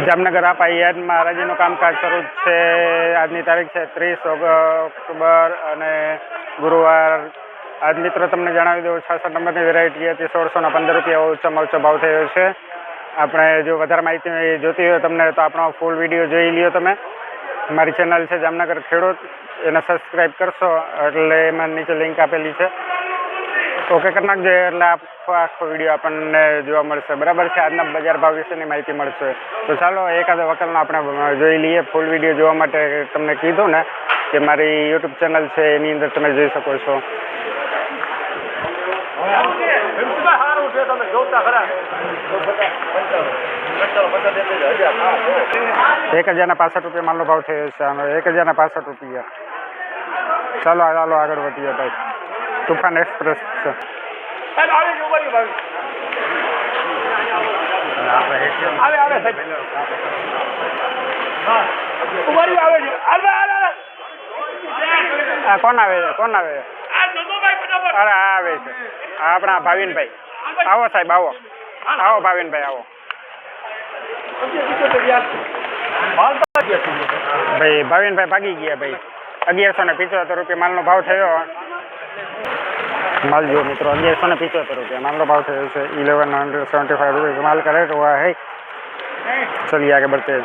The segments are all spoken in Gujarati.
જામનગર આપાયાદમાં હરાજીનું કામકાજ શરૂ છે. આજની તારીખ છે 30 ઓક્ટોબર અને ગુરુવાર. આજ મિત્રો તમને જણાવી દઉં 66 નંબરની વેરાયટી હતી 1615 રૂપિયા ઓછામાં ઓછો ભાવ થયો છે. આપણે જો વધારે માહિતી જોતી હોય તમને તો આપણો ફૂલ વિડીયો જોઈ લ્યો. તમે મારી ચેનલ છે જામનગર ખેડૂત, એને સબસ્ક્રાઈબ કરશો એટલે એમાં નીચે લિંક આપેલી છે, ઓકે કરી નાખજો એટલે આખો વિડીયો આપણને જોવા મળશે. બરાબર છે, આજના બજાર ભાવ વિશેની માહિતી મળશે. તો ચાલો એકાદ વકલનો આપણે જોઈ લઈએ. ફૂલ વિડીયો જોવા માટે તમને કીધું ને કે મારી યુટ્યુબ ચેનલ છે એની અંદર તમે જોઈ શકો છો. 1065 રૂપિયા માલનો ભાવ થયો છે. 1065 રૂપિયા. ચાલો ચાલો આગળ વધીએ ભાઈ. તુફાન એક્સપ્રેસ છે. કોણ આવે છે? કોણ આવે છે? અરે આવે છે આપણા ભાવિનભાઈ. આવો સાહેબ, આવો આવો ભાવિનભાઈ, આવો ભાઈ. ભાવિનભાઈ ભાગી ગયા ભાઈ. 1175 રૂપિયા માલનો ભાવ થયો. माल जो मित्रों 1175 रुपया माल भाव थे 1175 रुपये माल का रेट हुआ है. चलिए आगे बढ़ते हैं.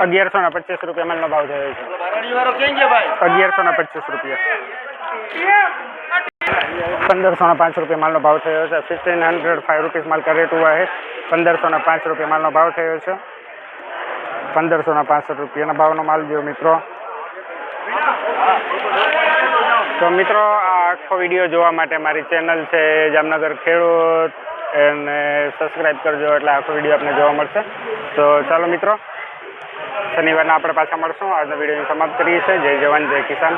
1125 रुपया माल भाव थे 1125 रुपया. 1505 रुपया माल भाव थे 1505 रुपीज़ माल का रेट हुआ है. 1505 रुपया माल भाव थे 1565 रुपया भाव माल जो मित्रों. तो मित्रों आखो विडियो जोवा माटे मारी चेनल है जामनगर खेडूत एने सब्सक्राइब करजो एटले आखो विडियो आपने जोवा मळशे. तो चलो मित्रों शनिवार आपणे पाछा मळशुं. आजनो विडियो समाप्त करीए छीए. जय जवान जय किसान.